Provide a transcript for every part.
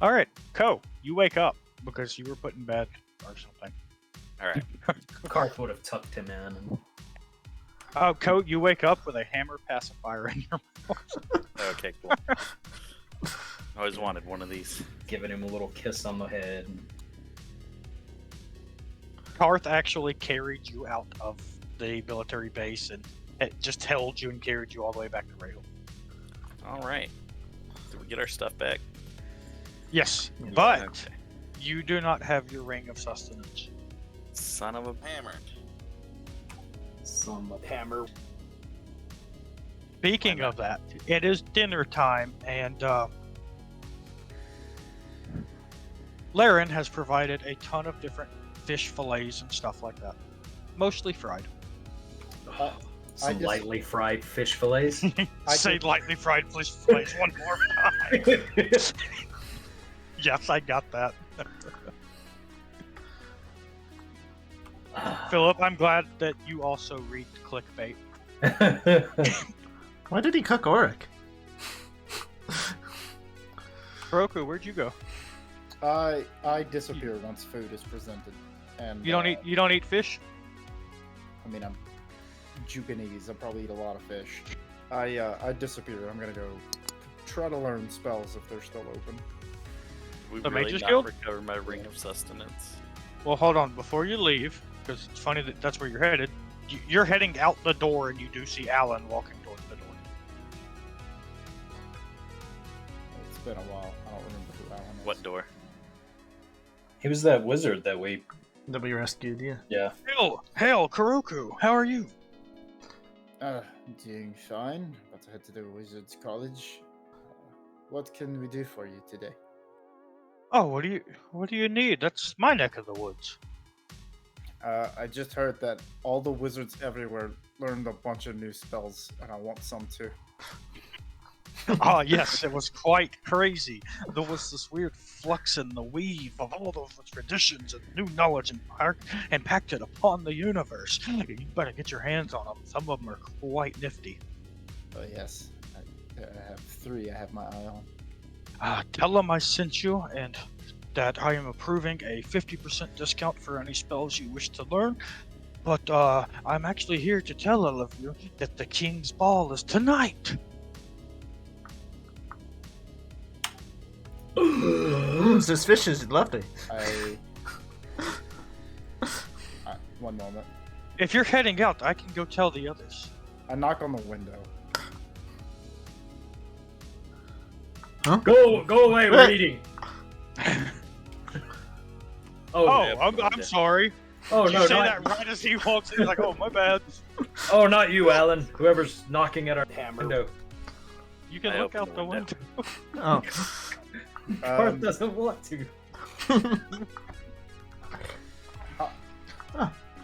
All right, Ko, you wake up because you were put in bed or something. All right. Karth would have tucked him in. And... Oh, Ko, you wake up with a hammer pacifier in your mouth. Okay, cool. I always wanted one of these. giving him a little kiss on the head. Karth actually carried you out of the military base and it just held you and carried you all the way back to Rail. All right. Did we get our stuff back? Yes, Yeah, but okay. you do not have your ring of sustenance. Son of a hammer. Some hammer. Speaking of that, it is dinner time, and Laren has provided a ton of different fish fillets and stuff like that. Mostly fried. Some lightly fried fish fillets. Say lightly fried fish fillets one more time. Yes, I got that. Philip, I'm glad that you also read clickbait. Why did he cook Auric? Kuroku, where'd you go? I disappear once food is presented, and You don't eat fish? I mean, I'm Juganese. I probably eat a lot of fish. I disappear. I'm gonna go try to learn spells if they're still open. We The really Mage's not Guild? recover my ring of sustenance. Well, hold on. Before you leave, because it's funny that that's where you're headed. You're heading out the door, and you do see Alan walking towards the door. It's been a while. I don't remember who Alan is. What door? He was that wizard that we... That we rescued, yeah. Yeah. Hail, Kuroku. How are you? Doing fine. About to head to the Wizards College. What can we do for you today? Oh, what do you need? That's my neck of the woods. I just heard that all the wizards everywhere learned a bunch of new spells, and I want some too. Oh, yes, it was quite crazy. There was this weird flux in the weave of all those traditions and new knowledge impacted upon the universe. You better get your hands on them. Some of them are quite nifty. Oh yes, I have 3 I have my eye on. Tell them I sent you and that I am approving a 50% discount for any spells you wish to learn. But I'm actually here to tell all of you that the King's Ball is tonight. This fish is lovely. One moment. If you're heading out, I can go tell the others. I knock on the window. Huh? Go away, we're eating. I'm sorry. Oh, You no, say not... that right as he walks in. He's like, oh, my bad. Oh, not you, Alan. Whoever's knocking at our window. You can I look opened out the the window. Oh. Karth doesn't want to.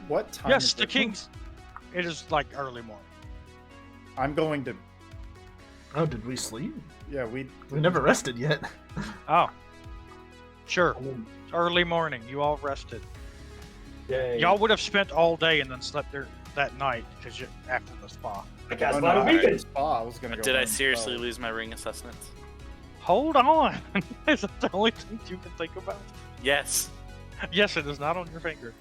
What time? Yes, is the it? King's. It is like early morning. I'm going to. Oh, did we sleep? Yeah, we We never rested yet. Oh. Sure. It's early morning. You all rested. Yay. Y'all would have spent all day and then slept there that night because you after the spa. I cast Oh, Light of no, Beacon. spa. I was gonna go. Did I learn seriously spells. lose my ring of sustenance? Hold on. Is that the only thing you can think about? Yes. Yes, it is not on your finger.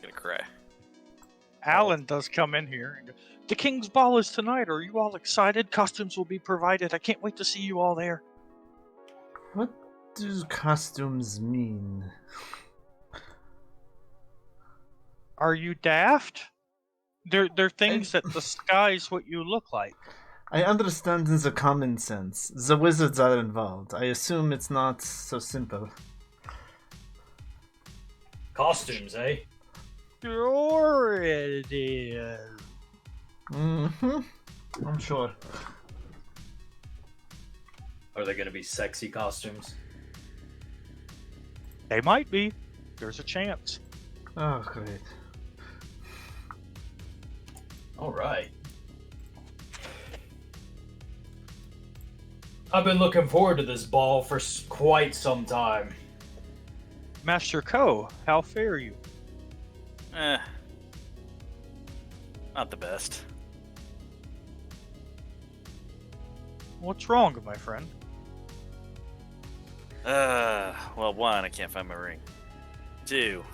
Gonna cry. Alan does come in here and go, the King's Ball is tonight. Are you all excited? Costumes will be provided. I can't wait to see you all there. What do costumes mean? Are you daft? They're things that disguise what you look like. I understand in the common sense. The wizards are involved. I assume it's not so simple. Costumes, eh? Sure it is. Mm-hmm. I'm sure. Are they going to be sexy costumes? They might be. There's a chance. Oh, great. All right. I've been looking forward to this ball for quite some time. Master Ko, how fare you? Not the best. What's wrong, my friend? Well, one, I can't find my ring. Two,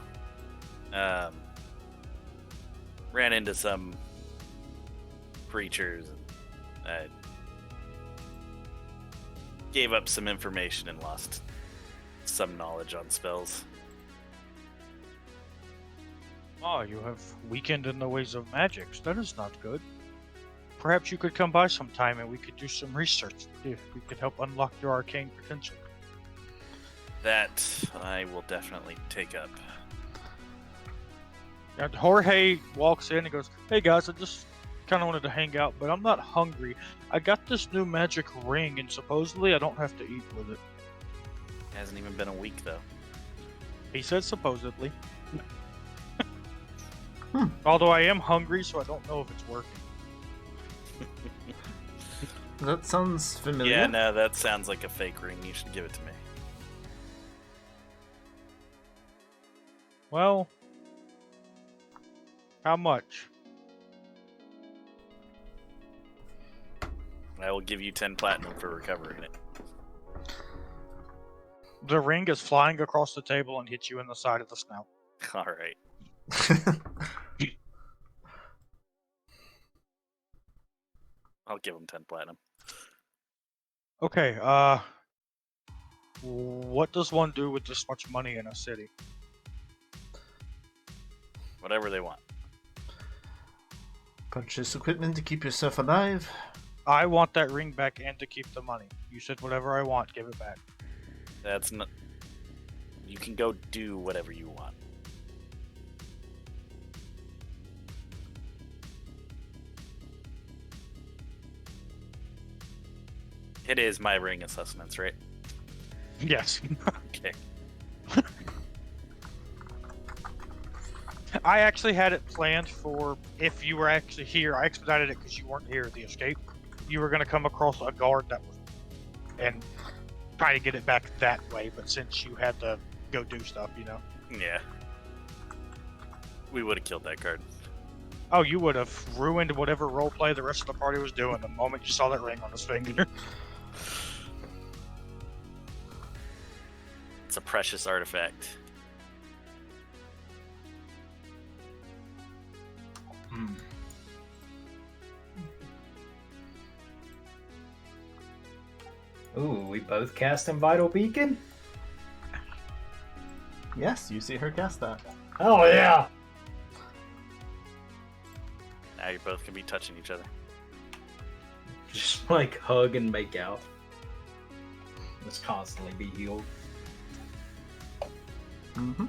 ran into some creatures. I gave up some information and lost some knowledge on spells. Oh, you have weakened in the ways of magics. That is not good. Perhaps you could come by sometime and we could do some research. If we could help unlock your arcane potential. That I will definitely take up. And Jorge walks in and goes, "Hey guys, I just kind of wanted to hang out, but I'm not hungry. I got this new magic ring, and supposedly I don't have to eat with it." Hasn't even been a week though. He said supposedly. Although I am hungry, so I don't know if it's working. That sounds familiar. Yeah, no, that sounds like a fake ring. You should give it to me. Well, how much? I will give you 10 platinum for recovering it. The ring is flying across the table and hits you in the side of the snout. All right. I'll give him 10 platinum. Okay, what does one do with this much money in a city? Whatever they want. Purchase equipment to keep yourself alive. I want that ring back and to keep the money. You said whatever I want, give it back. That's not. You can go do whatever you want. It is my ring of sustenance, right? Yes. Okay. I actually had it planned for if you were actually here. I expedited it because you weren't here at the escape. You were going to come across a guard that was and try to get it back that way, but since you had to go do stuff, you know. Yeah. We would have killed that card. Oh, you would have ruined whatever roleplay the rest of the party was doing the moment you saw that ring on his finger. It's a precious artifact. Ooh, we both cast in Vital Beacon? Yes, you see her cast that. Oh yeah! Now you both can be touching each other. Just like hug and make out. Just constantly be healed. Mm-hmm.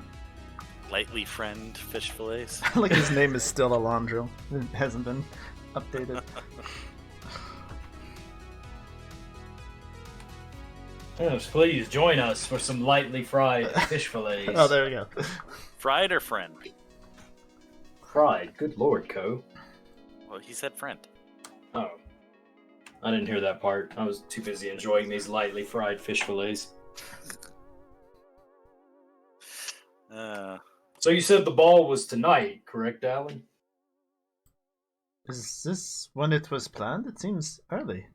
Lightly friend fish fillets. Like his name is still Alondro. It hasn't been updated. Yes, please join us for some lightly fried fish fillets. Oh, there we go. Fried or friend? Fried? Good lord, Co. Well, he said friend. Oh. I didn't hear that part. I was too busy enjoying these lightly fried fish fillets. So you said the ball was tonight, correct, Alan? Is this when it was planned? It seems early.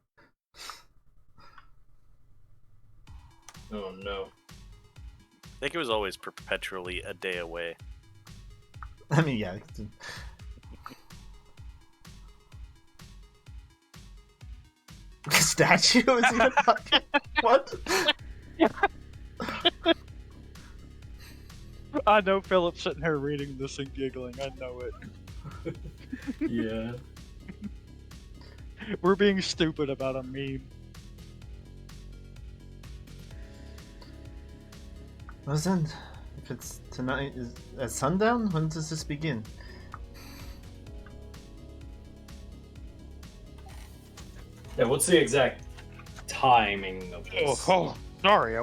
Oh no. I think it was always perpetually a day away. I mean, yeah. Statue is even talking. What? I know Philip's sitting here reading this and giggling. I know it. Yeah. We're being stupid about a meme. Listen, if it's tonight, is at sundown? When does this begin? Yeah, what's the exact timing of this? Oh, sorry,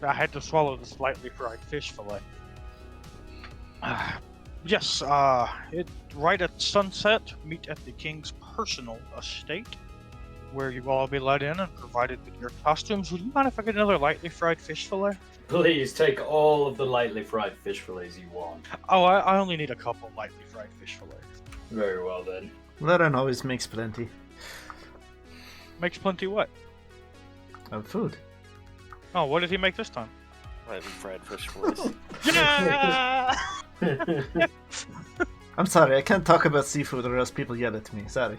I had to swallow the slightly fried fish fillet. Yes, right at sunset, meet at the king's personal estate, where you all be let in and provided with your costumes. Would you mind if I get another lightly fried fish fillet? Please take all of the lightly fried fish fillets you want. Oh, I only need a couple lightly fried fish fillets. Very well then. Laren always makes plenty. Makes plenty what? Of food. Oh, what did he make this time? Lightly fried fish fillets. Yeah! I'm sorry, I can't talk about seafood or else people yell at me. Sorry.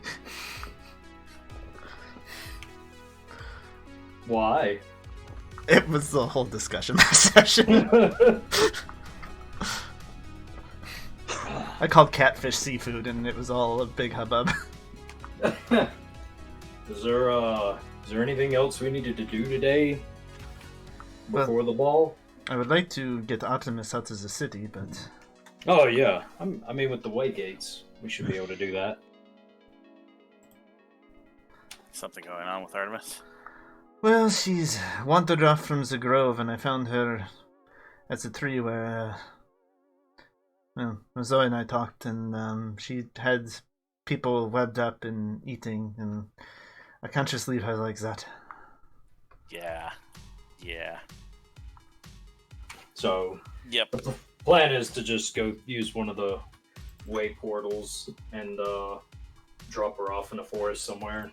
Why? It was the whole discussion session. I called catfish seafood and it was all a big hubbub. Is there anything else we needed to do today before the ball? I would like to get Artemis out of the city, but... Oh yeah, I mean with the way gates, we should be able to do that. Something going on with Artemis? Well, she's wandered off from the grove and I found her at the tree where... well, Zoe and I talked and she had people webbed up and eating and I can't just leave her like that. Yeah. So, Yep. the plan is to just go use one of the way portals and drop her off in a forest somewhere.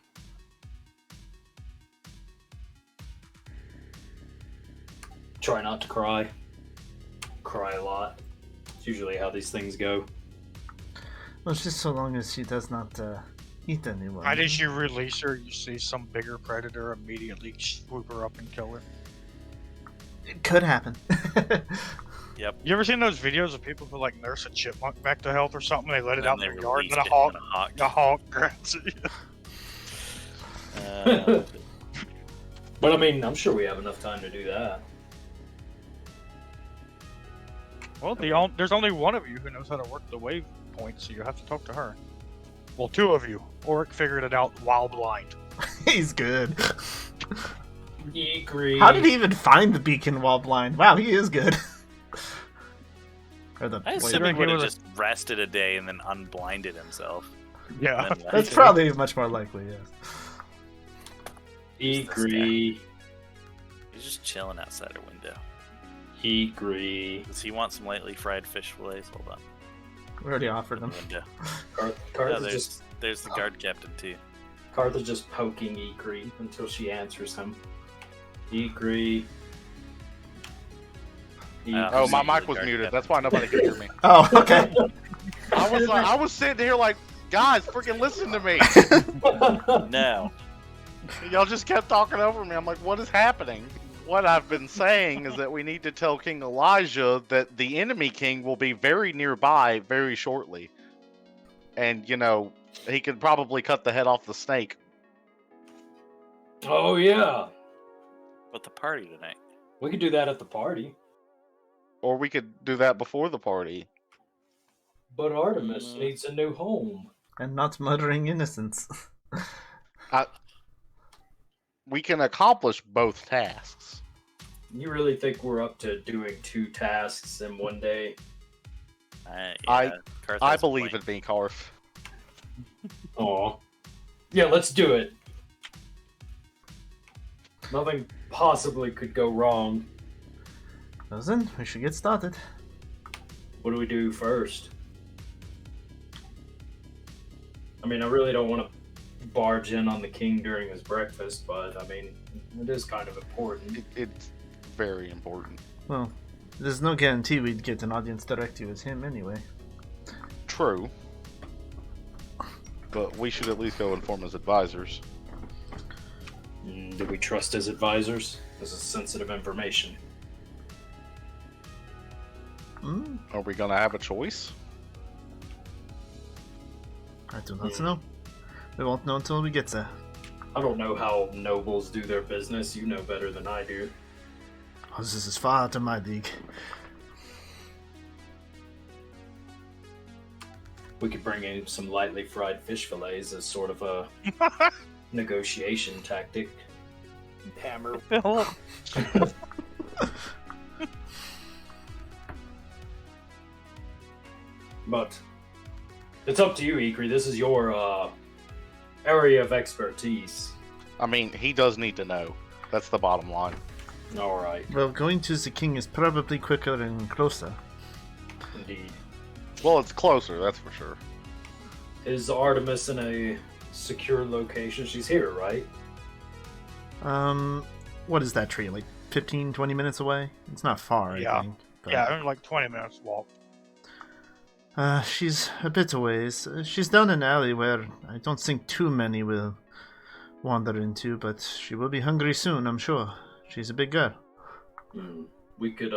Try not to cry. Cry a lot. It's usually how these things go. Well, it's just so long as she does not eat anyone. Why did you release her? You see some bigger predator immediately swoop her up and kill her. It could happen. Yep. You ever seen those videos of people who like nurse a chipmunk back to health or something? They let it And out in they their yard, and then released it, and a hawk grabs it. But I mean, I'm sure we have enough time to do that. Well, there's only one of you who knows how to work the wave point, so you have to talk to her. Well, two of you. Oric figured it out while blind. He's good. Ikrie. How did he even find the beacon while blind? Wow, he is good. Or the I wait, assume he would have was just rested a day and then unblinded himself. Yeah. And then that's left. probably much more likely, yes. Ikrie. He's just chilling outside her window. Ikrie. Does he want some lightly fried fish fillets? Hold on. We already offered them. Window. Karth Yeah, is there's the guard captain too. Karth is just poking Ikrie until she answers him. Ikrie. Oh, my mic was muted. That's why nobody could hear me. Oh, okay. I was sitting here like, guys, freaking listen to me. No. Y'all just kept talking over me. I'm like, what is happening? What I've been saying is that we need to tell King Elijah that the enemy king will be very nearby very shortly. And, you know, he could probably cut the head off the snake. Oh yeah, But the party tonight. we could do that at the party. Or we could do that before the party. But Artemis needs a new home. And not murdering innocents. We can accomplish both tasks. You really think we're up to doing 2 tasks in one day? I Karth I has a believe point. in me, Karth. Aw. Yeah, let's do it. Nothing possibly could go wrong. Well then, we should get started. What do we do first? I mean, I really don't want to barge in on the king during his breakfast, but I mean, it is kind of important. It's very important. Well, there's no guarantee we'd get an audience directly with him anyway. True. But we should at least go inform his advisors. Do we trust his advisors? This is sensitive information. Mm, Are we gonna have a choice? I do not know. We won't know until we get there. I don't know how nobles do their business. You know better than I do. Oh, this is far out of my league. We could bring in some lightly fried fish fillets as sort of a negotiation tactic. Hammer. But it's up to you, Ikrie. This is your area of expertise. I mean, he does need to know. That's the bottom line. All right, Well, going to the king is probably quicker and closer. indeed. Well, it's closer, that's for sure. Is Artemis in a secure location? She's here, right? What is that tree? Like 15, 20 minutes away? It's not far, Yeah. I think. But, Yeah, only like 20 minutes walk. she's a bit a ways. She's down an alley where I don't think too many will wander into, but she will be hungry soon, I'm sure. She's a big girl. We could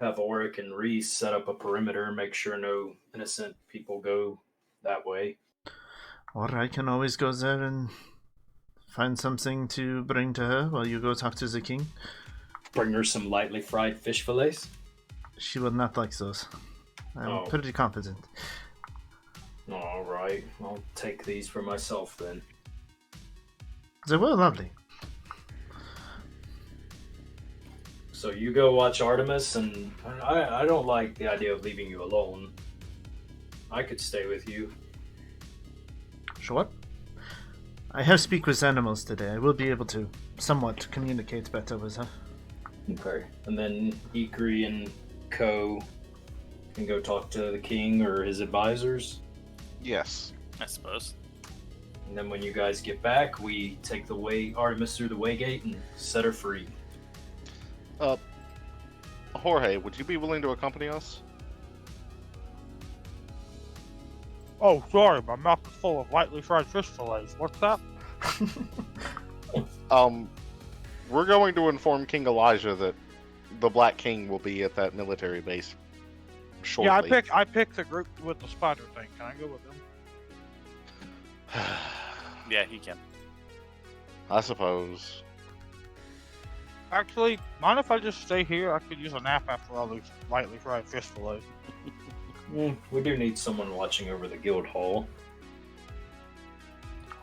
have Auric and Reese set up a perimeter, make sure no innocent people go that way. Or I can always go there and find something to bring to her while you go talk to the king. Bring her some lightly fried fish fillets. She will not like those. I'm pretty confident. All right, I'll take these for myself then. They were lovely. So you go watch Artemis, and I don't like the idea of leaving you alone. I could stay with you. Sure. I have speak with animals today. I will be able to somewhat communicate better with her. Okay. And then Ikrie and Ko can go talk to the king or his advisors. Yes. I suppose. And then when you guys get back, we take the Artemis through the waygate and set her free. Jorge, would you be willing to accompany us? Oh, sorry, my mouth is full of lightly fried fish fillets. What's that? We're going to inform King Elijah that the Black King will be at that military base shortly. Yeah, I picked the group with the spider thing. Can I go with them? Yeah, he can. I suppose. Actually, mind if I just stay here? I could use a nap after all these lightly fried fish fillets. We do need someone watching over the guild hall.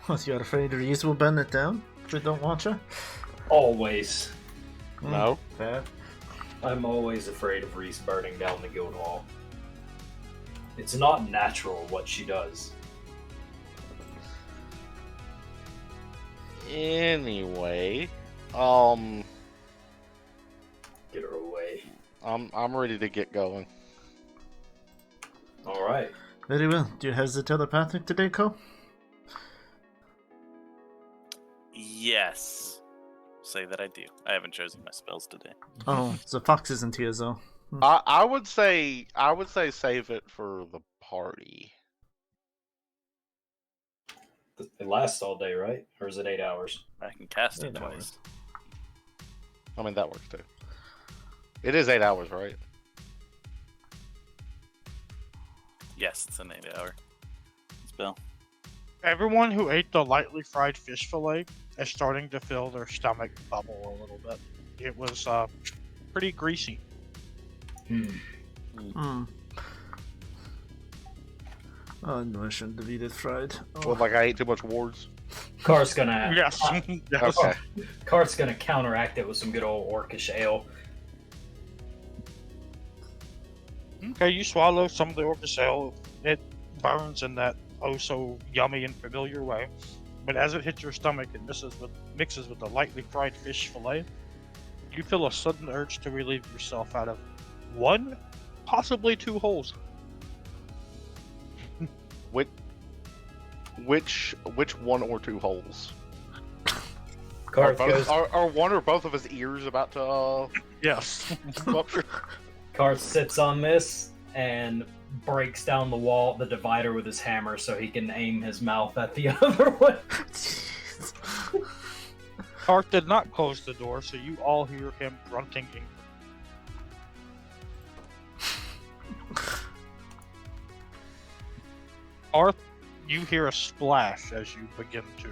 What, you're afraid Reese will burn it down if we don't watch her? Always. No. Fair. I'm always afraid of Reese burning down the guild hall. It's not natural what she does. Anyway, Get her away. I'm ready to get going. All right. Very well. Do you have the telepathic today, Ko? Yes. Say that I do. I haven't chosen my spells today. Oh, the fox isn't here, though. I would say save it for the party. It lasts all day, right? Or is it 8 hours? I can cast it 8 twice. hours. I mean, that works too. It is 8 hours, right? Yes, it's an 8-hour spell. Everyone who ate the lightly fried fish fillet is starting to feel their stomach bubble a little bit. It was pretty greasy. Hmm. Oh, no, I shouldn't have eaten it fried. Oh. Well, like I ate too much wards. Karth's gonna Yes. Yes. Okay. Karth's gonna counteract it with some good old orcish ale. Okay, you swallow some of the orcish ale. It burns in that oh so yummy and familiar way. But as it hits your stomach and mixes with the lightly fried fish fillet, you feel a sudden urge to relieve yourself out of one, possibly two holes. Which one or two holes? Karth goes. Are one or both of his ears about to Yes. rupture? Karth sits on this and breaks down the divider with his hammer so he can aim his mouth at the other one. Karth did not close the door, so you all hear him grunting angrily. Karth, you hear a splash as you begin to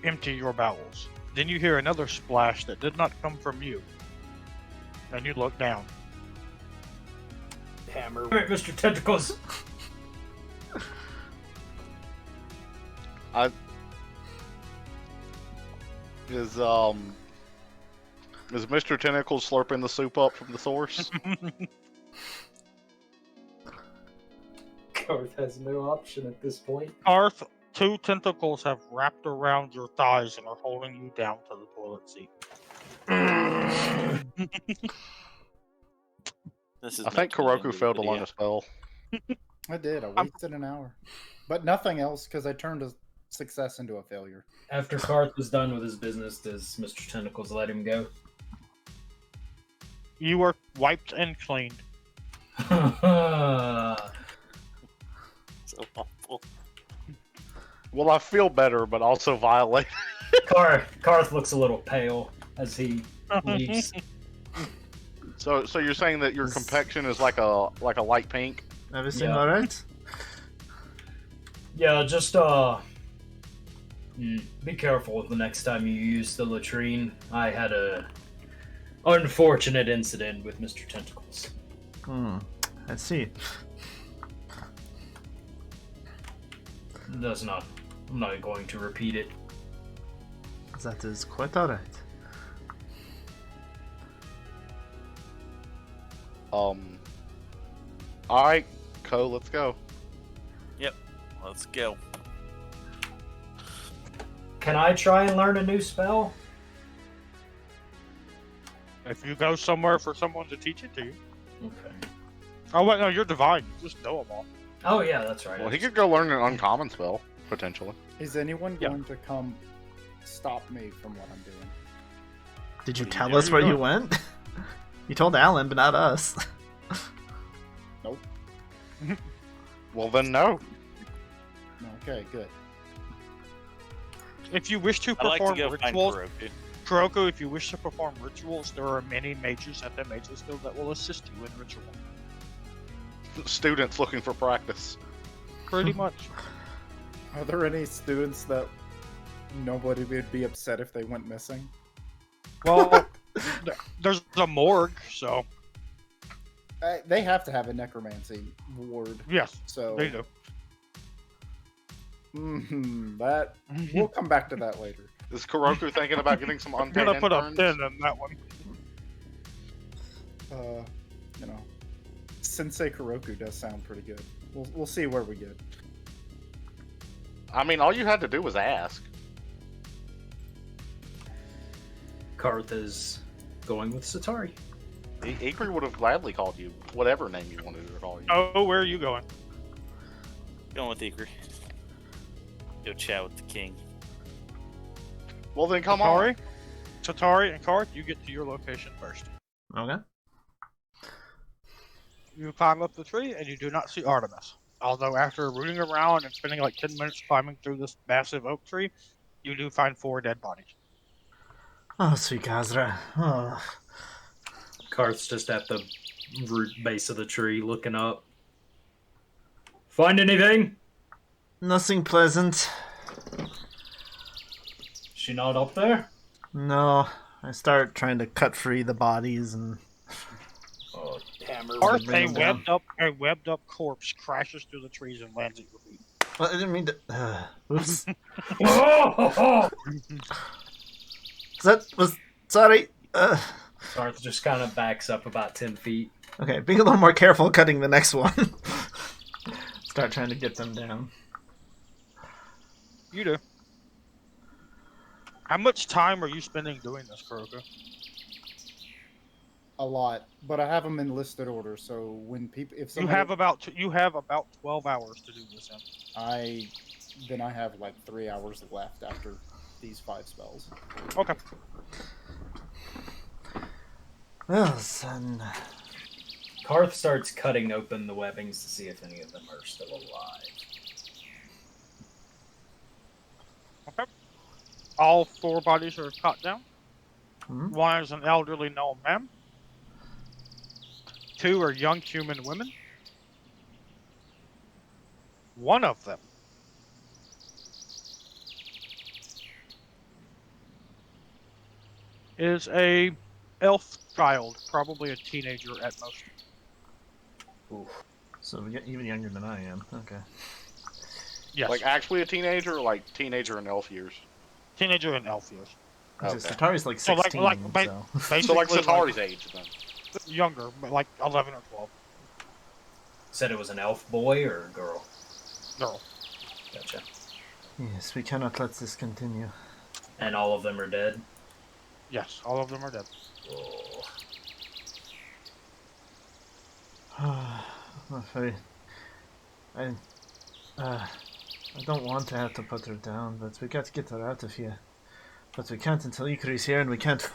empty your bowels. Then you hear another splash that did not come from you. And you look down. Hammer. Alright, Mr. Tentacles. Is Mr. Tentacles slurping the soup up from the source? Karth has no option at this point. Karth, two tentacles have wrapped around your thighs and are holding you down to the toilet seat. This is I think Kuroku failed to learn a spell. I did. I wasted an hour, but nothing else because I turned success into a failure. After Karth was done with his business, does Mr. Tentacles let him go? You are wiped and cleaned. So awful. Well, I feel better, but also violate. Karth looks a little pale as he leaves. So you're saying that your complexion is like a light pink? Everything Yeah. alright? Yeah, just be careful the next time you use the latrine. I had a unfortunate incident with Mr. Tentacles. I see. I'm not going to repeat it. That is quite alright. Alright, Co, let's go. Let's go. Can I try and learn a new spell? If you go somewhere for someone to teach it to you. Okay. Oh wait, no, you're divine. You just know them all. Oh yeah, that's right. Well, he could go learn an uncommon spell, potentially. Is anyone Yeah. going to come stop me from what I'm doing? Did you What are you tell doing? us where you went? You told Alan, but not us. Nope. Well, then no. Okay, good. If you wish to I'd like to perform go find rituals, Kuroku. Kuroku, if you wish to perform rituals, there are many mages at the Mages Guild that will assist you in ritual. Students looking for practice. Pretty much. Are there any students that nobody would be upset if they went missing? Well, there's a morgue, so They have to have a necromancy ward, yes, so they do. That we'll come back to that later. Is Kuroku thinking about getting some I'm unpaid gonna put a interns? pin in that one. You know, Sensei Kuroku does sound pretty good. We'll see where we get. I mean, all you had to do was ask. Karth is going with Setari. Ikrie would have gladly called you whatever name you wanted to call you. Oh, where are you going? Going with Ikrie. Go chat with the king. Well, then come on. Setari and Karth, you get to your location first. Okay. You climb up the tree and you do not see Artemis. Although after rooting around and spending like 10 minutes climbing through this massive oak tree, you do find 4 dead bodies. Oh, sweet Kazra. Oh. Karth's just at the root base of the tree looking up. Find anything? Nothing pleasant. She not up there? No. I start trying to cut free the bodies and Oh, hammer. Karth, bring them down. a webbed up corpse crashes through the trees and lands at your feet. Well, I didn't mean to. Oops. Oh! Sorry. Karth just kind of backs up about 10 feet. Okay, being a little more careful cutting the next one. Start trying to get them down. You do. How much time are you spending doing this, Kuroku? A lot, but I have them in listed order. So when people, if You somebody, have about 12 hours to do this in. then I have like 3 hours left after these 5 spells. Okay. Well, then. Karth starts cutting open the webbings to see if any of them are still alive. Okay. All 4 bodies are cut down. Hmm? 1 is an elderly gnome man. 2 are young human women. 1 of them is a elf child, probably a teenager at most. Oof. So we get even younger than I am. Okay. Yes, Like actually a teenager, or like teenager in elf years. teenager in elf years. Okay. Satari's like So, 16, like, so... Basically, So like Setari's age then. younger, but like 11 or 12. Said it was an elf boy or a girl? Girl. Gotcha. Yes, we cannot let this continue. And all of them are dead? Yes, all of them are dead. Oh. I'm afraid. I don't want to have to put her down, but we got to get her out of here. But we can't until Ikrie's here, and we can't...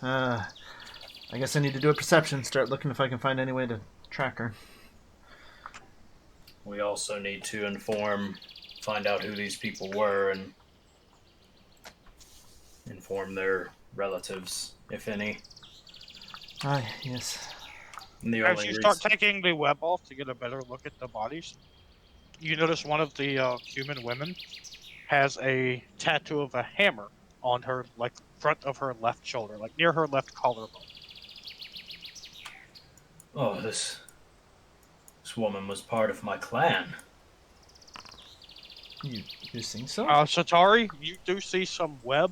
I guess I need to do a perception, start looking if I can find any way to track her. We also need to find out who these people were, and inform their relatives, if any. Aye, yes. And the As only you start reason- taking the web off to get a better look at the bodies, you notice one of the human women has a tattoo of a hammer on her, like, front of her left shoulder, like near her left collarbone. Oh, this woman was part of my clan. You think so? Setari, you do see some web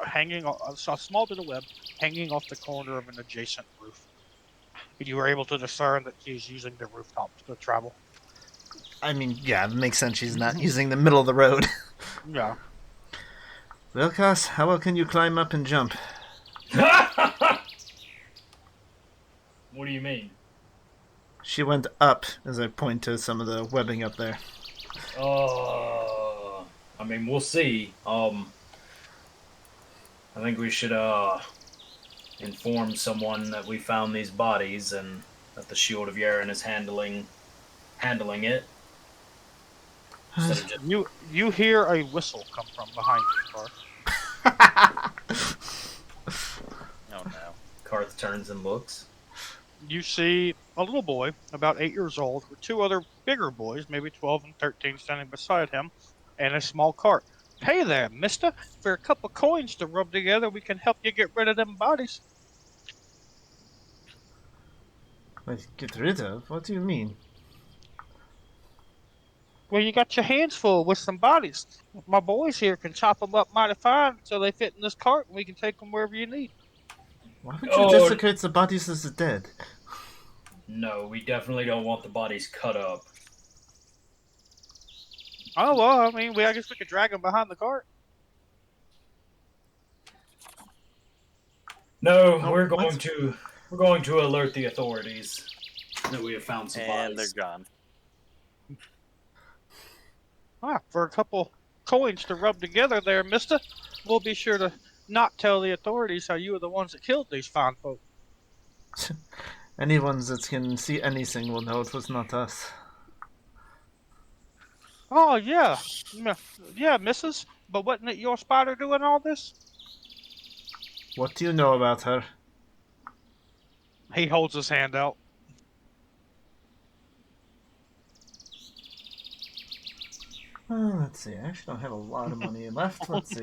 hanging, a small bit of web hanging off the corner of an adjacent roof. You were able to discern that she's using the rooftop to travel. I mean, yeah, it makes sense she's not using the middle of the road. Yeah. Well, Cass, how well can you climb up and jump? What do you mean? She went up, as I point to some of the webbing up there. I mean, we'll see. I think we should inform someone that we found these bodies and that the Shield of Yaren is handling it. Instead of just... You hear a whistle come from behind you, Karth. Oh no. Karth turns and looks. You see a little boy, about 8 years old, with two other bigger boys, maybe 12 and 13, standing beside him, and a small cart. Hey there, mister. For a couple coins to rub together, we can help you get rid of them bodies. Wait, get rid of? What do you mean? Well, you got your hands full with some bodies. My boys here can chop them up mighty fine so they fit in this cart, and we can take them wherever you need. Why would you desecrate the bodies of the dead? No, we definitely don't want the bodies cut up. Oh, well, I mean, I guess we could drag them behind the cart. No, No, we're what? going to alert the authorities that we have found some And bodies. they're gone. For a couple coins to rub together there, mister. We'll be sure to not tell the authorities how you were the ones that killed these fine folk. Anyone that can see anything will know it was not us. Oh, yeah. Yeah, missus. But wasn't it your spider doing all this? What do you know about her? He holds his hand out. Let's see. I actually don't have a lot of money left. Let's see.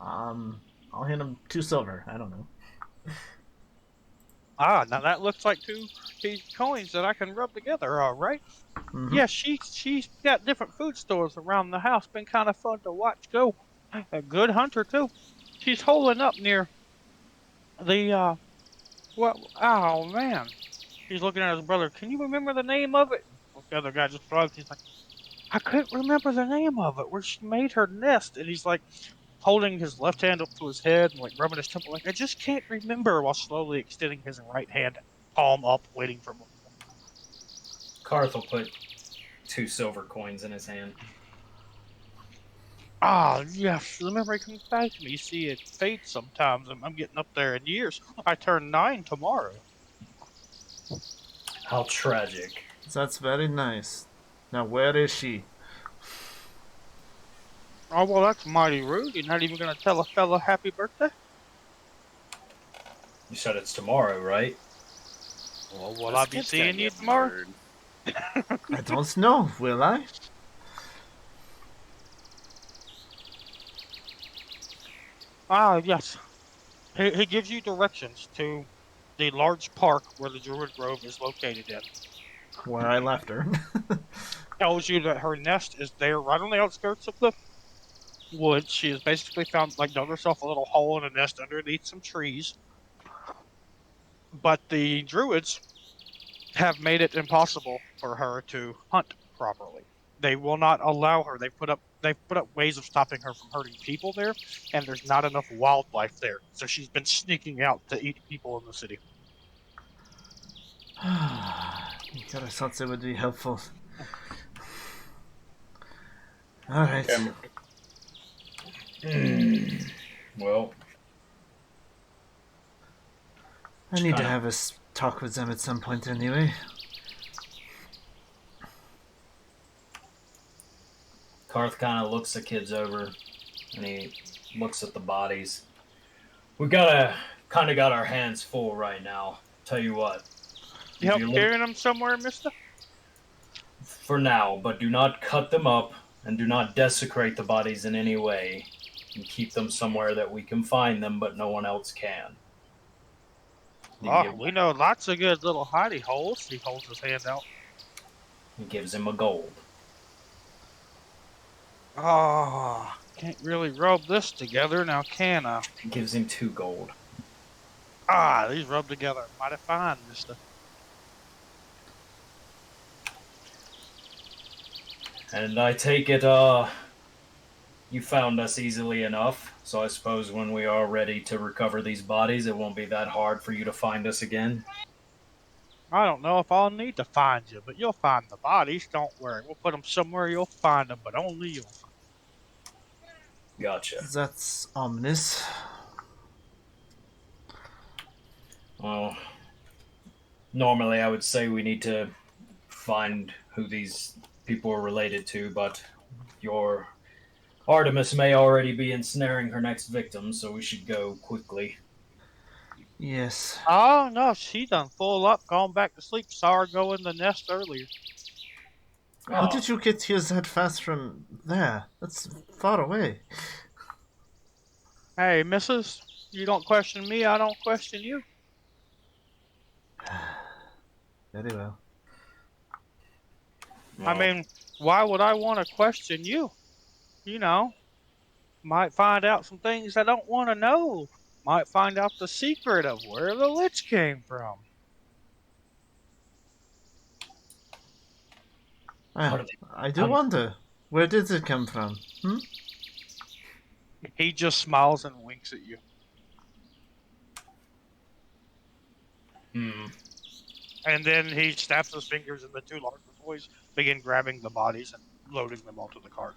I'll hand him 2 silver. I don't know. Now that looks like 2 coins that I can rub together, all right? Mhm. Yeah, she's got different food stores around the house. Been kind of fun to watch go. A good hunter, too. She's holding up near the, oh, man. He's looking at his brother. Can you remember the name of it? The other guy just shrugged. He's like, I couldn't remember the name of it, where she made her nest. And he's like, holding his left hand up to his head and like rubbing his temple, like, I just can't remember, while slowly extending his right hand, palm up, waiting for him. Karth will put 2 silver coins in his hand. Ah, yes, the memory comes back to me. You see, it fades sometimes. I'm getting up there in years. I turn 9 tomorrow. How tragic. That's very nice. Now, where is she? Oh, well, that's mighty rude. You're not even going to tell a fella happy birthday? You said it's tomorrow, right? Well, will I be seeing you tomorrow? I don't know. Will I? Ah, yes. He gives you directions to the large park where the Druid Grove is located in. Where I left her. Tells you that her nest is there right on the outskirts of the woods. She has basically found, like, dug herself a little hole in a nest underneath some trees. But the Druids have made it impossible for her to hunt properly. They will not allow her. They've put up ways of stopping her from hurting people there, and there's not enough wildlife there. So she's been sneaking out to eat people in the city. God, I thought they would be helpful. Alright. Well, I need to kinda- have a talk with them at some point anyway. Karth kind of looks the kids over, and he looks at the bodies. We kind of got our hands full right now. Tell you what. You help if carrying them somewhere, mister? For now, but do not cut them up and do not desecrate the bodies in any way. And keep them somewhere that we can find them, but no one else can. Oh, we know lots of good little hidey holes. He holds his hand out. He gives him a gold. Oh, can't really rub this together now, can I? He gives him 2 gold. Ah, these rub together mighty fine, mister. And I take it, you found us easily enough, so I suppose when we are ready to recover these bodies, it won't be that hard for you to find us again. I don't know if I'll need to find you, but you'll find the bodies. Don't worry. We'll put them somewhere you'll find them, but only you'll find them. Gotcha. That's ominous. Well, normally I would say we need to find who these people are related to, but your Artemis may already be ensnaring her next victim, so we should go quickly. Yes. Oh, no, she done full up, gone back to sleep. Saw her go in the nest earlier. How Oh, did you get here that fast from there? That's far away. Hey, missus, you don't question me, I don't question you. Very well. I mean, why would I want to question you? You know, might find out some things I don't want to know. Might find out the secret of where the Lich came from. I do wonder. Where did it come from? He just smiles and winks at you. And then he snaps his fingers, and the 2 larger boys begin grabbing the bodies and loading them onto the cart.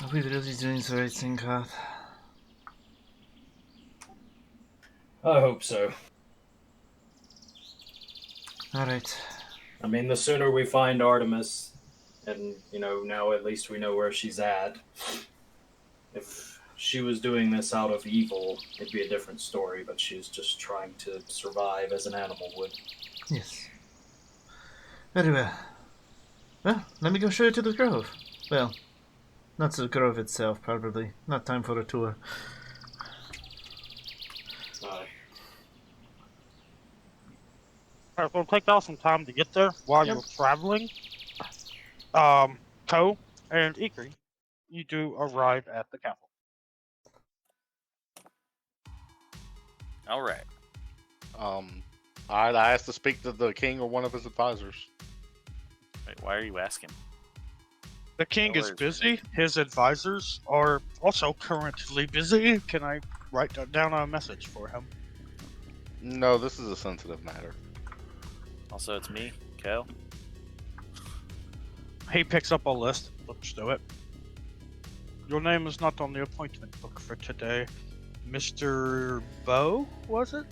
Are we really doing the right thing, Karth? I hope so. Alright. I mean, the sooner we find Artemis, and, now at least we know where she's at. If she was doing this out of evil, it'd be a different story, but she's just trying to survive as an animal would. Yes. Very well. Well, let me go show you to the grove. Well, not to the grove itself, probably. Not time for a tour. Alright, we'll take y'all some time to get there while you're traveling. Ko and Ikrie, you do arrive at the castle. All right. Alright, I asked to speak to the king or one of his advisors. Wait, why are you asking? The king No is worries, busy. His advisors are also currently busy. Can I write down a message for him? No, this is a sensitive matter. Also, it's me, Kel. He picks up a list, looks through it. Your name is not on the appointment book for today. Mr. Bow, was it?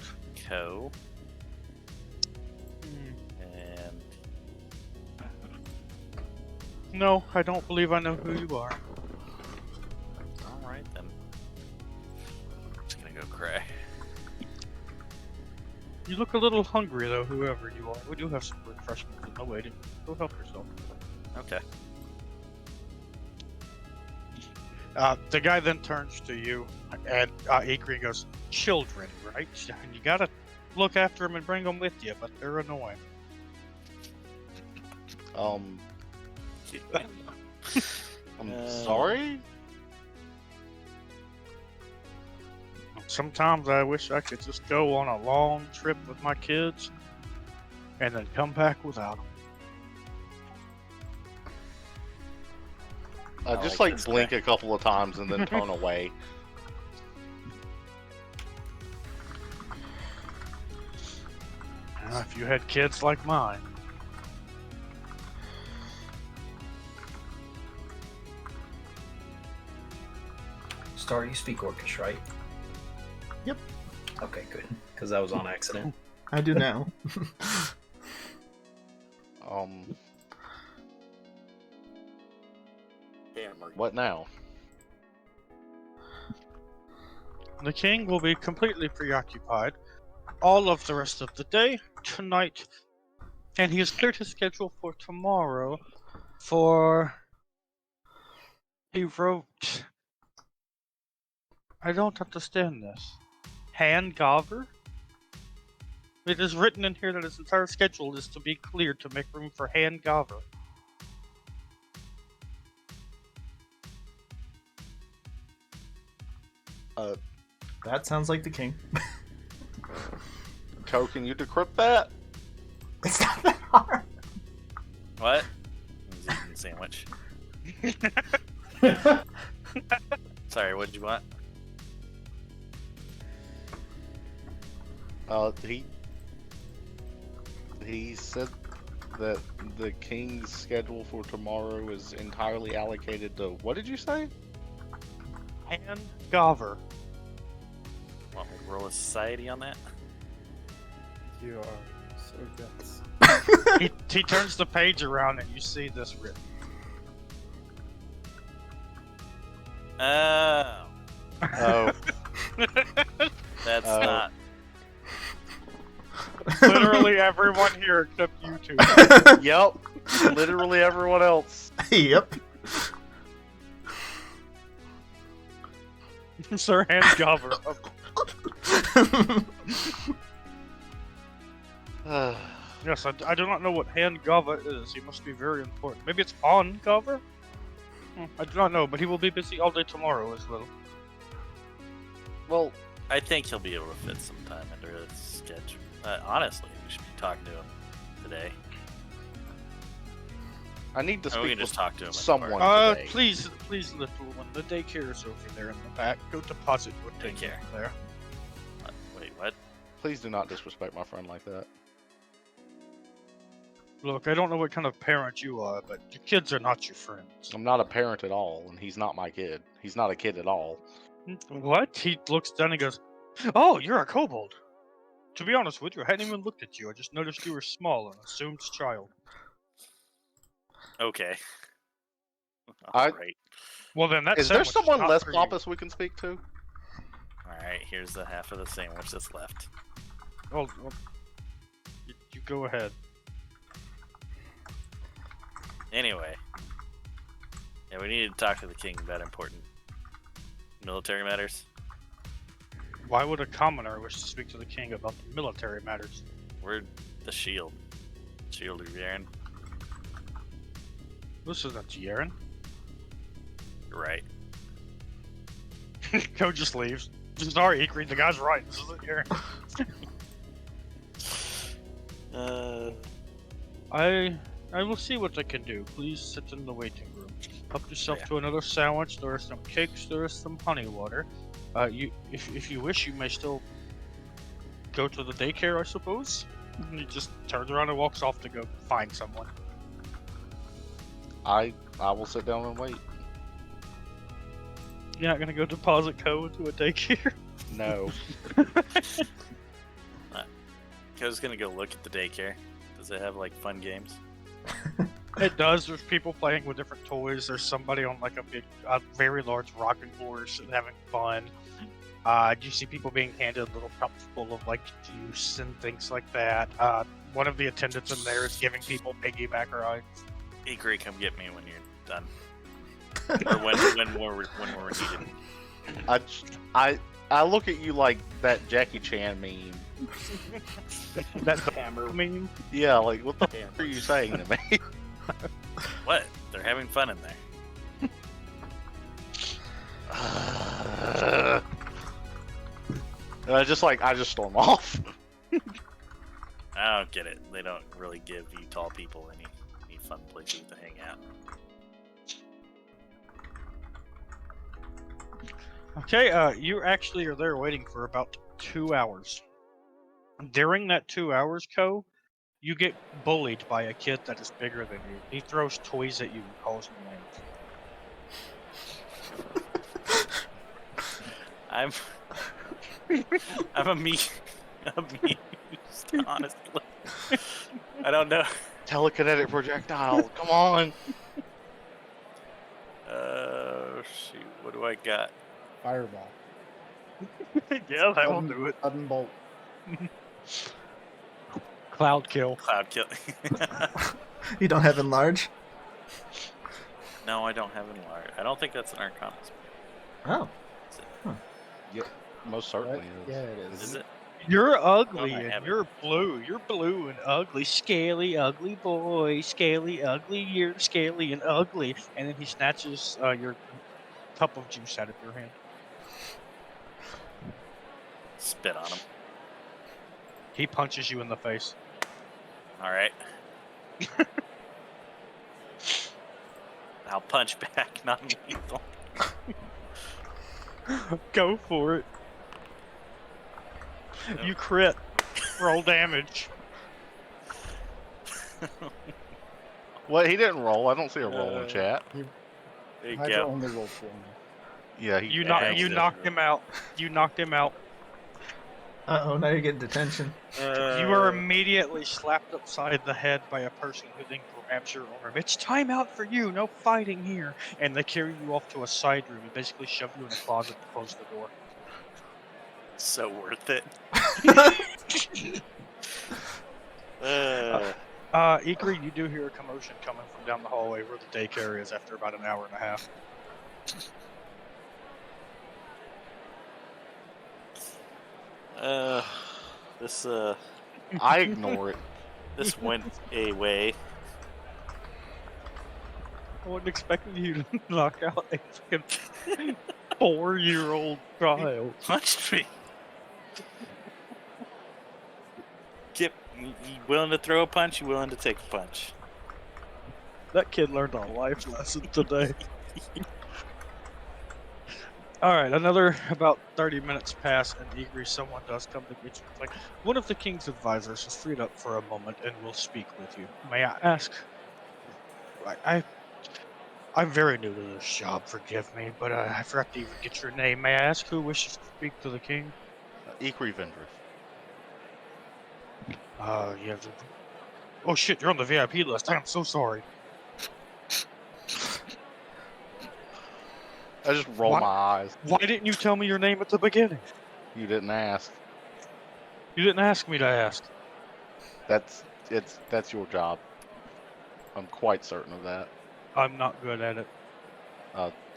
Ko. And No, I don't believe I know who you are. all right then. I'm just gonna go cry. You look a little hungry, though, whoever you are. We do have some refreshments in the waiting. Go help yourself. Okay. The guy then turns to you, and Ikrie goes, "Children, right? You gotta look after them and bring them with you, but they're annoying." I'm sorry? Sometimes I wish I could just go on a long trip with my kids and then come back without them. I Just like like this blink guy. a couple of times and then turn away. If you had kids like mine. Star, you speak Orcish, right? Yep. Okay, good. Because that was on accident. I do now. What now? The king will be completely preoccupied all of the rest of the day, tonight, and he has cleared his schedule for tomorrow for... He wrote... I don't understand this. Han Gover? It is written in here that his entire schedule is to be cleared to make room for Han Gover. That sounds like the king. Co, can you decrypt that? It's not that hard. What? He's eating a sandwich. Sorry, what did you want? He said that the king's schedule for tomorrow is entirely allocated to, what did you say? Han Gover. Want me to roll a society on that? You are so dense. He turns the page around and you see this written. Oh. Oh, That's not. Literally everyone here except you two. yep. Literally everyone else. Yep. Sir Han Gover. Yes, I do not know what Han Gover is. He must be very important. Maybe it's Han Gover? I do not know, but he will be busy all day tomorrow as well. Well, I think he'll be able to fit some time into his schedule. Honestly, we should be talking to him today. I need to Or we speak can just with talk to him. someone today. Please, little one. The daycare is over there in the back. Go deposit your things Daycare. over there. Wait, what? Please do not disrespect my friend like that. Look, I don't know what kind of parent you are, but your kids are not your friends. I'm not a parent at all, and he's not my kid. He's not a kid at all. What? He looks down and goes, "Oh, you're a kobold." To be honest with you, I hadn't even looked at you. I just noticed you were small and assumed child. Okay. I- Alright. Well, then that Is there sandwich someone not less for you. pompous we can speak to? Alright, here's the half of the sandwich that's left. Well, you go ahead. Anyway. Yeah, we need to talk to the king about important military matters. Why would a commoner wish to speak to the king about the military matters? We're the shield. Shield of Yaren. This isn't Yaren. You're right. Ko just leaves. Sorry, Ikrie, the guy's right. This isn't Yaren. I will see what I can do. Please sit in the waiting room. Help yourself to another sandwich. There are some cakes. There is some honey water. If you wish, you may still go to the daycare, I suppose. And he just turns around and walks off to go find someone. I will sit down and wait. You're not gonna go deposit Ko into a daycare? No. I was gonna go look at the daycare. Does it have like fun games? It does. There's people playing with different toys. There's somebody on like a very large rocking horse and having fun. You see people being handed little cups full of like juice and things like that. One of the attendants in there is giving people piggyback rides. Ikrie, come get me when you're done. Or when we're needed. I look at you like that Jackie Chan meme. That's the hammer meme. Yeah, like what the f are you saying to me? What? They're having fun in there. I just storm off. I don't get it. They don't really give you tall people any fun places to hang out. Okay, you actually are there waiting for about 2 hours. During that 2 hours, Ko, You get bullied by a kid that is bigger than you. He throws toys at you and calls you names. I'm amused, honestly. I don't know. Telekinetic projectile. Come on. Shoot, what do I got? Fireball. Yeah, that will do it. Sudden bolt. Cloud kill. Cloud kill. You don't have enlarge? No, I don't have enlarge. I don't think that's an Arcana. Oh. Most certainly is. Yeah, it is. Is it? You're ugly I and have it. you're blue. You're blue and ugly. Scaly, ugly boy. Scaly, ugly. You're scaly and ugly. And then he snatches your cup of juice out of your hand. Spit on him. He punches you in the face. All right. I'll punch back, not lethal. Go for it. You crit. Roll damage. What? He didn't roll. I don't see a roll in chat. There you Hydra go. only rolled for me. Yeah, he You Yeah, knocked him out. You knocked him out. Uh-oh, now you're getting detention. You are immediately slapped upside the head by a person who then grabs your arm. It's time out for you. No fighting here. And they carry you off to a side room and basically shove you in a closet and close the door. So worth it. Ikrie, you do hear a commotion coming from down the hallway where the daycare is after about an hour and a half. This I ignore it. this went away. I wasn't expecting you to knock out a fucking 4-year-old child. Punched me. Kip, you willing to throw a punch? You willing to take a punch? That kid learned a life lesson today. Alright, another about 30 minutes pass, and Ikrie, someone does come to get you. Like, one of the king's advisors is freed up for a moment and will speak with you. May I ask? I'm very new to this job, forgive me, but I forgot to even get your name. May I ask who wishes to speak to the king? Ikrie Vendrith. Yeah. Oh shit, you're on the VIP list. I'm so sorry. I just roll What? my eyes. Why didn't you tell me your name at the beginning? You didn't ask. You didn't ask me to ask. That's your job. I'm quite certain of that. I'm not good at it.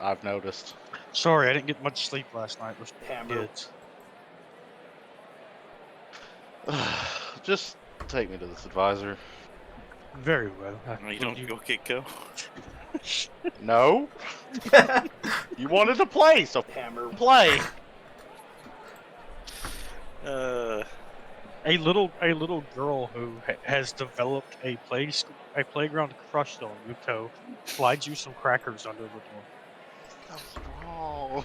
I've noticed. Sorry, I didn't get much sleep last night. It was kids. Just take me to this advisor. Very well. You don't go get go. No. You wanted to play, so play. A little girl who has developed a playground crush on Yuko slides you some crackers under the door. That's wrong.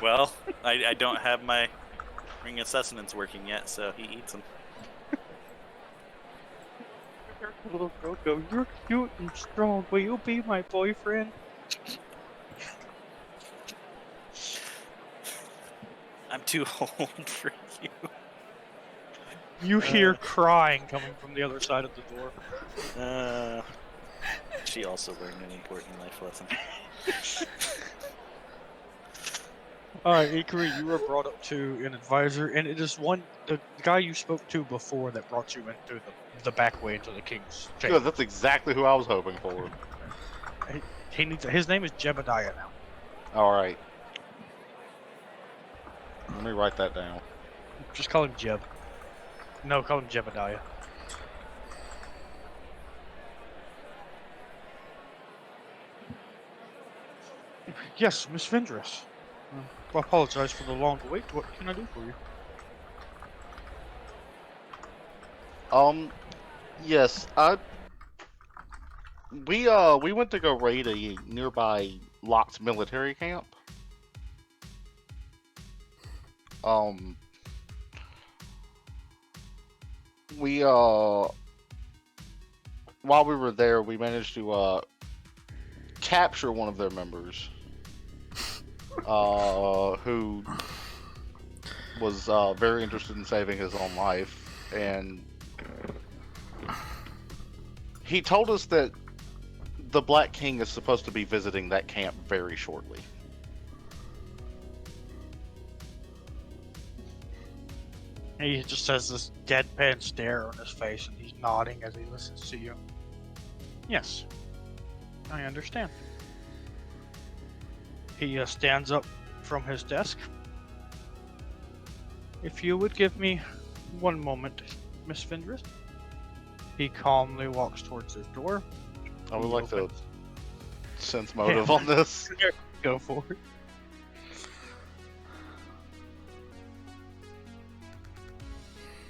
Well, I don't have my ring of sustenance working yet, so he eats them. Little girl goes, "You're cute and strong. Will you be my boyfriend?" I'm too old for you. You hear crying coming from the other side of the door. She also learned an important life lesson. Alright, Ikrie, you were brought up to an advisor, and it is the guy you spoke to before that brought you into the back way into the king's chamber. Good, that's exactly who I was hoping for. His name is Jebediah now. Alright. Let me write that down. Just call him Jeb. No, call him Jebediah. Yes, Miss Vendrith. I apologize for the long wait. What can I do for you? Yes, we went to go raid a nearby locked military camp. We while we were there, we managed to capture one of their members, who was very interested in saving his own life, and he told us that the Black King is supposed to be visiting that camp very shortly. He just has this deadpan stare on his face, and he's nodding as he listens to you. Yes, I understand. He stands up from his desk. If you would give me one moment, Miss Findris. He calmly walks towards his door. I would He like to opens- sense motive on this. Go for it.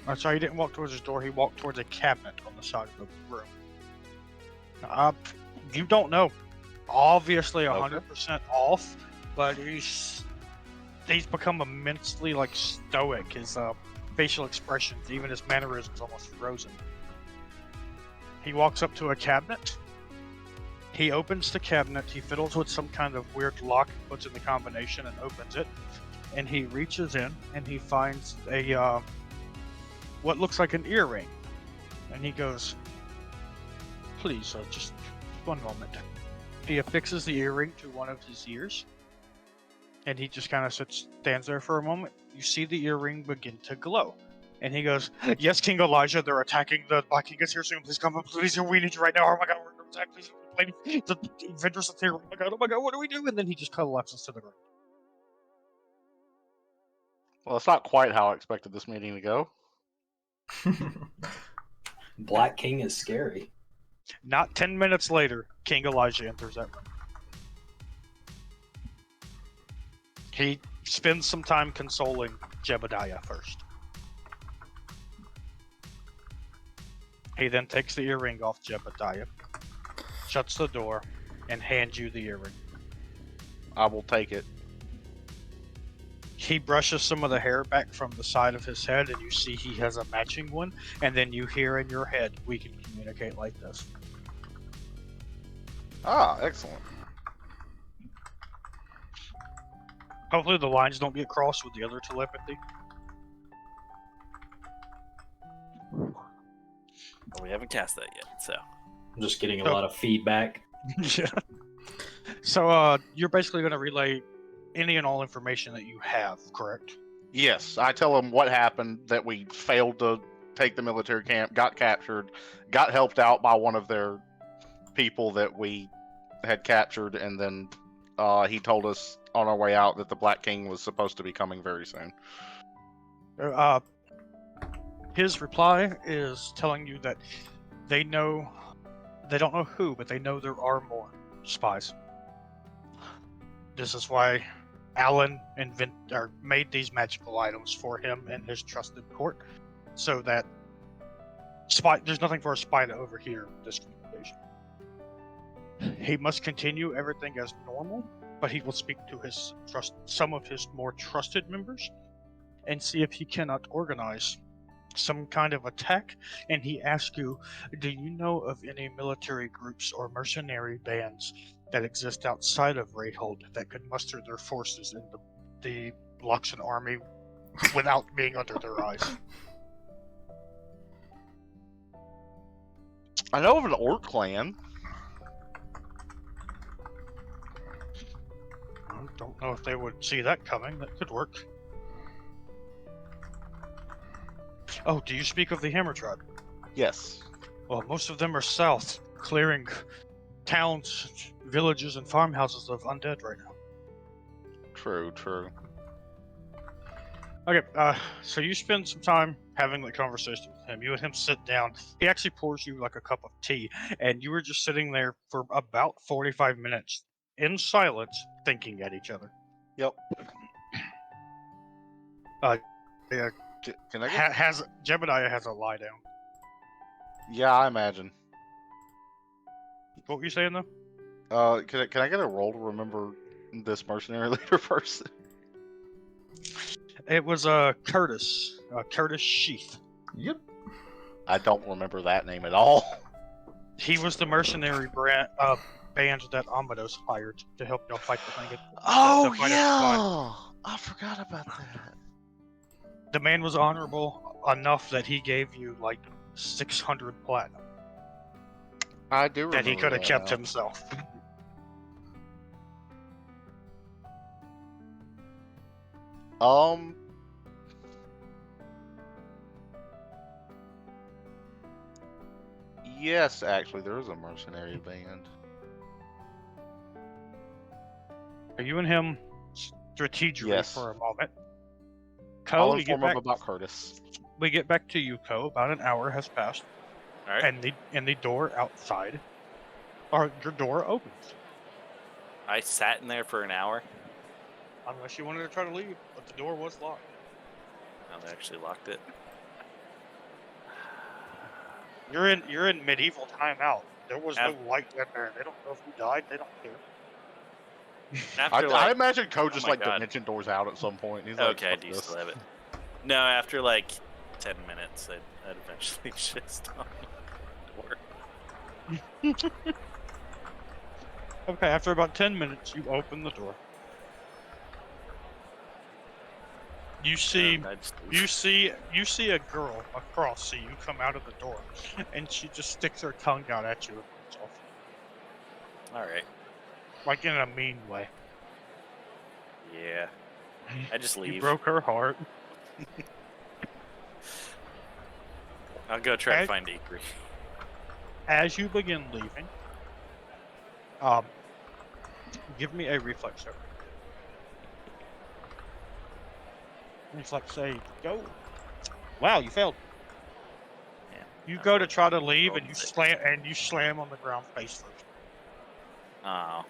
I'm sorry, he didn't walk towards his door. He walked towards a cabinet on the side of the room. You don't know. Obviously, 100% off, but he's become immensely like stoic. His facial expressions, even his mannerisms, almost frozen. He walks up to a cabinet. He opens the cabinet. He fiddles with some kind of weird lock, puts in the combination, and opens it. And he reaches in and he finds a what looks like an earring. And he goes, "Please, just one moment." He affixes the earring to one of his ears. And he just kind of stands there for a moment. You see the earring begin to glow. And he goes, "Yes, King Elijah, they're attacking. The Black King is here soon. Please come up. Please, we need you right now. Oh my god, we're going to attack. Please, the Vendors is here. Oh my god, what do we do?" And then he just collapses to the ground. Well, it's not quite how I expected this meeting to go. Black King is scary. Not 10 minutes later, King Elijah enters that room. He spends some time consoling Jebediah first. He then takes the earring off Jebediah, shuts the door, and hands you the earring. I will take it. He brushes some of the hair back from the side of his head, and you see he has a matching one, and then you hear in your head, "We can communicate like this." Ah, excellent. Hopefully the lines don't get crossed with the other telepathy. Well, we haven't cast that yet, so. I'm just getting a Oh. lot of feedback. Yeah. So, you're basically going to relay any and all information that you have, correct? Yes, I tell him what happened, that we failed to take the military camp, got captured, got helped out by one of their people that we had captured, and then he told us on our way out that the Black King was supposed to be coming very soon. His reply is telling you that they don't know who, but they know there are more spies. This is why Alan made these magical items for him and his trusted court, so that there's nothing for a spy to overhear this communication. He must continue everything as normal, but he will speak to some of his more trusted members and see if he cannot organize some kind of attack. And he asks you, do you know of any military groups or mercenary bands that exist outside of Rayhold that could muster their forces in the Luxon army without being under their eyes? I know of an orc clan. I don't know if they would see that coming. That could work. Oh, do you speak of the Hammer Tribe? Yes. Well, most of them are south, clearing towns, villages, and farmhouses of undead right now. True, true. Okay, so you spend some time having that conversation with him. You and him sit down. He actually pours you like a cup of tea, and you were just sitting there for about 45 minutes in silence, thinking at each other. Yep. Yeah, Can I get... Jebediah has a lie down. Yeah, I imagine. What were you saying though? Can I get a roll to remember this mercenary leader person? It was Curtis Sheath. Yep. I don't remember that name at all. He was the mercenary band that Amados hired to help y'all fight the thing. Oh fight yeah, I forgot about that. The man was honorable enough that he gave you like 600 platinum I do remember that he could have kept now. himself. Yes, actually, there is a mercenary band. Are you and him strategically Yes. for a moment? I'll Ko, inform him about Curtis. we get back to you, Ko. About an hour has passed, All right. and the door outside, or your door opens. I sat in there for an hour. Unless you wanted to try to leave, but the door was locked. Oh, they actually locked it. You're in medieval timeout. There was no light in there. They don't know if you died. They don't care. After I imagine Ko just my like God. dimension doors out at some point. He's like, Okay, I "Fuck do this." still have it. No, after like 10 minutes, I'd eventually just on the door. Okay, after about 10 minutes, you open the door. You see, And I'd just leave. you see a girl across. See you come out of the door, and she just sticks her tongue out at you and runs off, All right. like in a mean way. Yeah. I just leave. You broke her heart. I'll go try Okay. to find Ikrie. As you begin leaving, give me a reflex check. Reflex save, go. Wow, you failed. Yeah. You go to try to leave, rolled and six. you slam on the ground face first. Oh.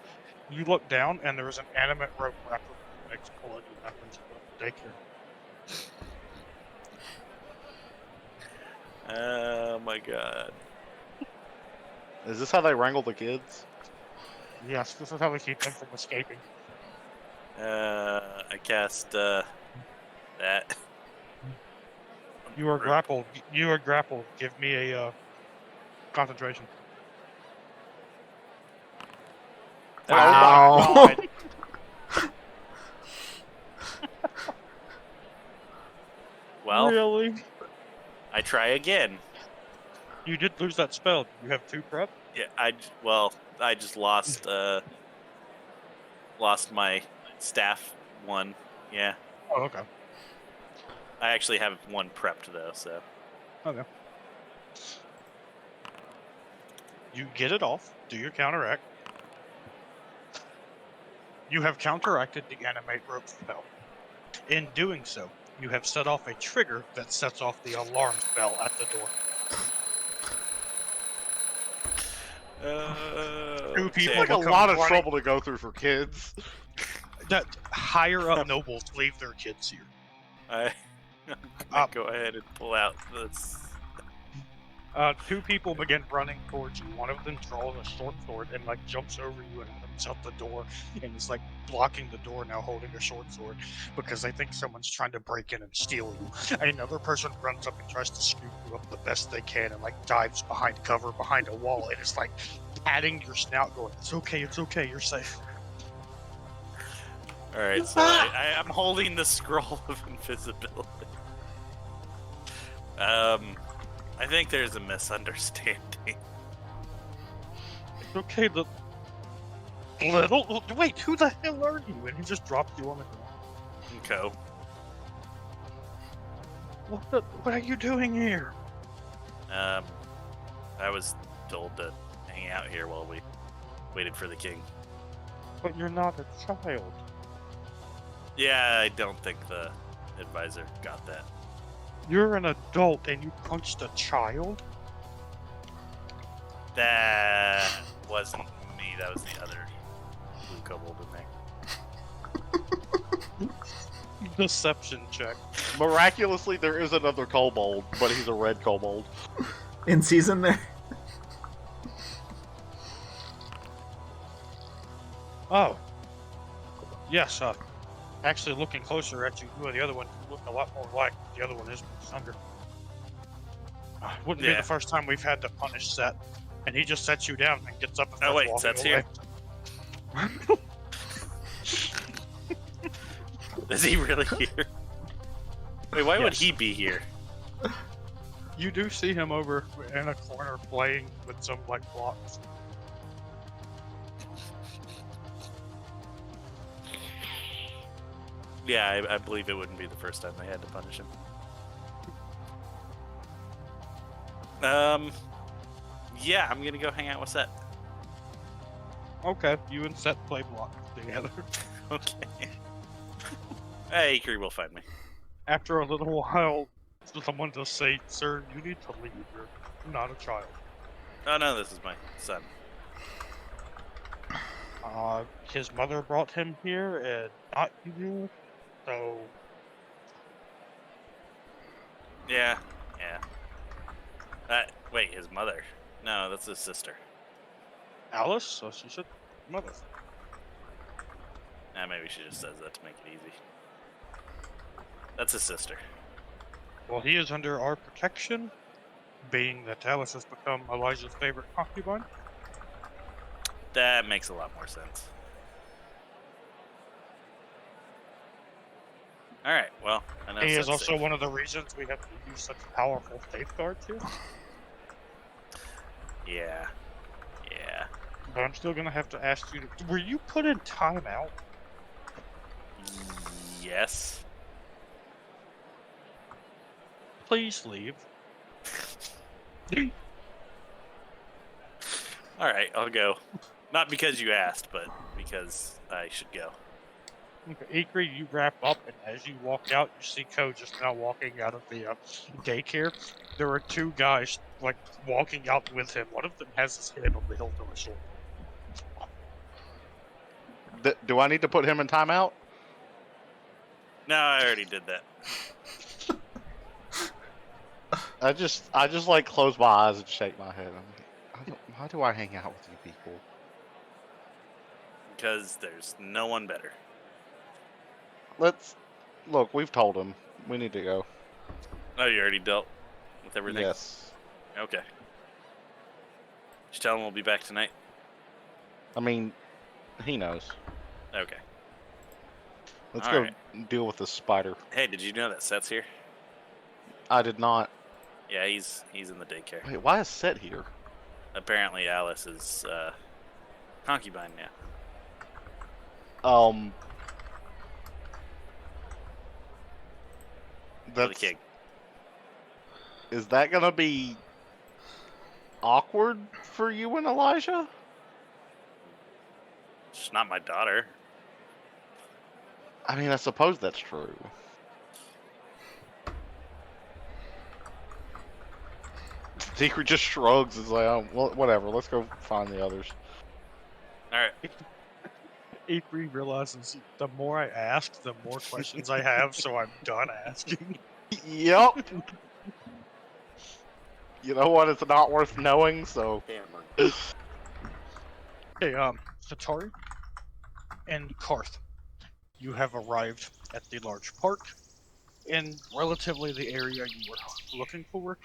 You look down, and there is an animate rope wrapper that makes pulling you back into the daycare. Oh my God. Is this how they wrangle the kids? Yes, this is how we keep them from escaping. I cast that. You are grappled. You are grappled. Give me a concentration. Wow. Oh my God. Well, Really? I try again. You did lose that spell. You have 2 prep? Yeah, I just lost my staff one. Yeah. Oh, okay. I actually have one prepped though, so Okay. You get it off. Do your counteract. You have counteracted the animate rope spell. In doing so, you have set off a trigger that sets off the alarm bell at the door. Two people It's like a will come lot of running- trouble to go through for kids. That higher up nobles leave their kids here. I go ahead and pull out this. 2 people begin running towards you. One of them draws a short sword and like jumps over you and runs out the door, and is like blocking the door now, holding a short sword because they think someone's trying to break in and steal you. Another person runs up and tries to scoop you up the best they can and like dives behind cover behind a wall and is like patting your snout, going, it's okay, you're safe." All right, so I'm holding the scroll of invisibility. I think there's a misunderstanding. It's okay, the little wait, who the hell are you? And he just dropped you on the ground. Co. What are you doing here? I was told to hang out here while we waited for the king. But you're not a child. Yeah, I don't think the advisor got that. You're an adult and you punched a child? That wasn't me. That was the other blue kobold in there. Deception check. Miraculously, there is another kobold, but he's a red kobold. In season there? Oh. Yes, actually looking closer at you, the other one looked a lot more like the other one is younger. Wouldn't be Yeah. the first time we've had to punish Set and he just sets you down and gets up and Oh, starts wait, walking Set's away. here? Is he really here? Wait, why would Yes. he be here? You do see him over in a corner playing with some like blocks. Yeah, I believe it wouldn't be the first time they had to punish him. Yeah, I'm gonna go hang out with Set. Okay, you and Set play block together. Okay. Hey, Ikrie will find me. After a little while, someone does say, "Sir, you need to leave. You're not a child." Oh no, this is my son. His mother brought him here, and not you. So Yeah. Wait, his mother? No, that's his sister. Alice, so she said, "Mother." Maybe she just says that to make it easy. That's his sister. Well, he is under our protection, being that Alice has become Elijah's favorite concubine. That makes a lot more sense. Alright, well, I know He is Set's also safe. one of the reasons we have to use such powerful safeguards here. Yeah. But I'm still gonna have to ask you: were you put in timeout? Yes. Please leave. Alright, I'll go. Not because you asked, but because I should go. Okay, Ikrie, you wrap up, and as you walk out, you see Ko just now walking out of the daycare. There are two guys like walking out with him. One of them has his head on the hilt of his sword. Do I need to put him in timeout? No, I already did that. I just like close my eyes and shake my head. Why do I hang out with you people? Because there's no one better. Look. We've told him we need to go. Oh, you already dealt with everything? Yes. Okay. Just tell him we'll be back tonight? I mean, he knows. Okay. Let's All go right. deal with this spider. Hey, did you know that Set's here? I did not. Yeah, he's in the daycare. Wait, why is Set here? Apparently Alice is concubine now. For the That's king. Is that gonna be awkward for you and Elijah? She's not my daughter. I mean, I suppose that's true. Secret just shrugs and is like, oh, well, whatever, let's go find the others. Alright. Ikrie realizes the more I ask, the more questions I have, so I'm done asking. Yep. You know what? It's not worth knowing, so. Hey, Setari and Karth, you have arrived at the large park in relatively the area you were looking for.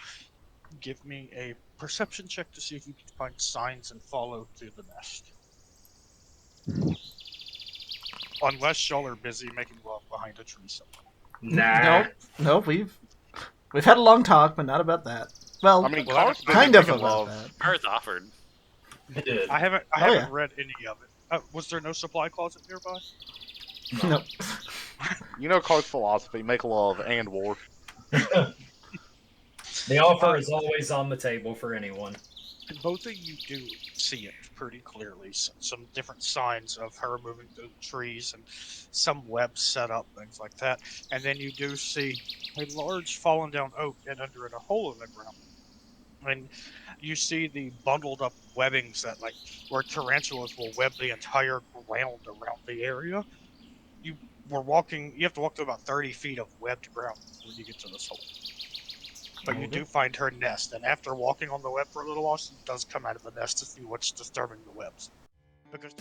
Give me a perception check to see if you can find signs and follow through the nest. Unless y'all are busy making love behind a tree somewhere. Nah. Nope. We've had a long talk, but not about that. Well, I mean, Well, Karth's busy kind of making about love. that. Karth offered. I did. I haven't Oh, yeah. read any of it. Was there no supply closet nearby? Nope. You know Karth's philosophy: make love and war. The offer is always on the table for anyone. And both of you do see it pretty clearly. Some different signs of her moving through the trees and some webs set up, things like that. And then you do see a large fallen down oak and under it a hole in the ground. And you see the bundled up webbings that, like, where tarantulas will web the entire ground around the area. You have to walk through about 30 feet of webbed ground before you get to this hole. But you do find her nest, and after walking on the web for a little while, she does come out of the nest to see what's disturbing the webs. Because